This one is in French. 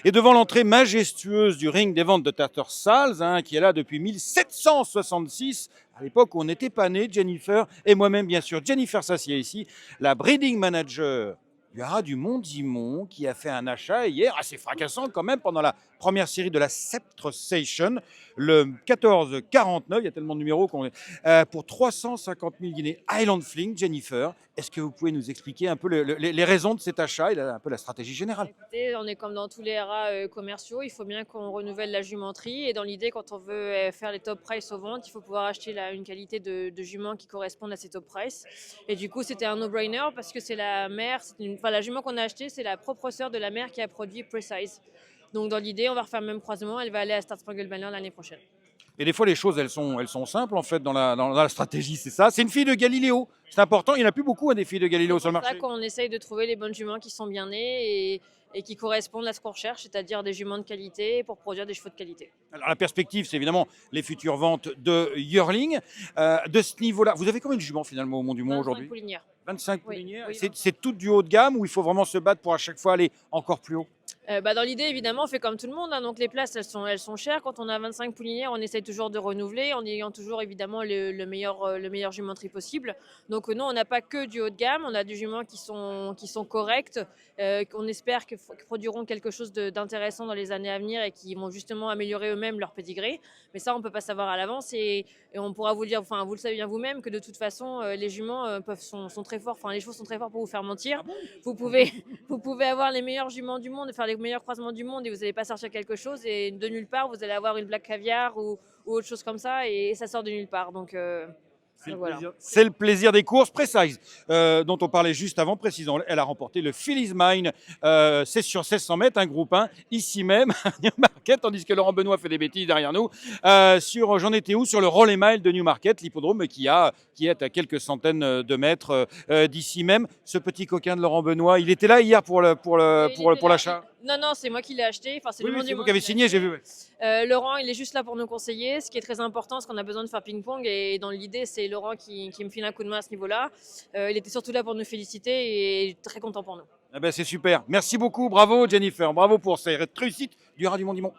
Et devant l'entrée majestueuse du ring des ventes de Tattersall's, qui est là depuis 1766, à l'époque où on n'était pas né, Jennifer et moi-même bien sûr. Jennifer s'assied ici, la breeding manager du haras du Mont-Dimon, qui a fait un achat hier assez fracassant quand même pendant la première série de la Sceptre Station, le 14-49, il y a tellement de numéros qu'on est, pour 350 000 guinées Highland Fling. Jennifer, est-ce que vous pouvez nous expliquer un peu les raisons de cet achat et un peu la stratégie générale? Écoutez, on est comme dans tous les haras commerciaux, il faut bien qu'on renouvelle la jumenterie et dans l'idée, quand on veut faire les top price aux ventes, il faut pouvoir acheter une qualité de jument qui corresponde à ces top price. Et du coup, c'était un no-brainer parce que c'est la mère, la jument qu'on a achetée, c'est la propre sœur de la mère qui a produit Precise. Donc dans l'idée, on va refaire le même croisement, elle va aller à Star Spangled Banner l'année prochaine. Et des fois, les choses, elles sont simples, en fait, dans la stratégie, c'est ça. C'est une fille de Galiléo. C'est important, il n'y en a plus beaucoup, des filles de Galiléo sur C'est le pour ça marché. qu'on essaye de trouver les bonnes juments qui sont bien nées et qui correspondent à ce qu'on recherche, c'est-à-dire des juments de qualité pour produire des chevaux de qualité. Alors, la perspective, c'est évidemment les futures ventes de Yearling. De ce niveau-là, vous avez combien de juments, finalement, au Mont-du-Mont 25 aujourd'hui? poulinières. 25 Oui, poulinières. oui, C'est tout du haut de gamme ou il faut vraiment se battre pour à chaque fois aller encore plus haut? Dans l'idée, évidemment, on fait comme tout le monde, hein. Donc les places, elles sont chères. Quand on a 25 poulinières, on essaye toujours de renouveler en ayant toujours évidemment le meilleur jumenterie possible. Donc non, on n'a pas que du haut de gamme, on a des juments qui sont corrects, qu'on espère que produiront quelque chose d'intéressant dans les années à venir et qui vont justement améliorer eux-mêmes leur pédigré. Mais ça, on ne peut pas savoir à l'avance et on pourra vous le dire, enfin vous le savez bien vous-même, que de toute façon, les juments sont très forts, enfin les chevaux sont très forts pour vous faire mentir. Vous pouvez, vous pouvez avoir les meilleurs juments du monde, faire les meilleurs croisements du monde et vous n'allez pas sortir quelque chose et de nulle part vous allez avoir une black caviar ou autre chose comme ça et ça sort de nulle part. Donc voilà. C'est le plaisir des courses. Precise, dont on parlait juste avant, précisons, elle a remporté le Phillies Mine, c'est sur 1600 mètres, un groupe 1, ici même, à Newmarket, tandis que Laurent Benoît fait des bêtises derrière nous. J'en étais où? Sur le Rolling Mile de Newmarket, l'hippodrome qui est à quelques centaines de mètres d'ici même. Ce petit coquin de Laurent Benoît, il était là hier Oui, il était pour là. l'achat. Non, non, c'est moi qui l'ai acheté. Enfin, c'est Oui, le oui, monde c'est du vous monde qui avez qui l'a signé, j'ai acheté. vu. Ouais. Laurent, il est juste là pour nous conseiller. Ce qui est très important, parce qu'on a besoin de faire ping-pong. Et dans l'idée, c'est Laurent qui me file un coup de main à ce niveau-là. Il était surtout là pour nous féliciter et très content pour nous. Eh ben, c'est super. Merci beaucoup. Bravo, Jennifer. Bravo pour cette réussite du Haras du Mont-Dimon.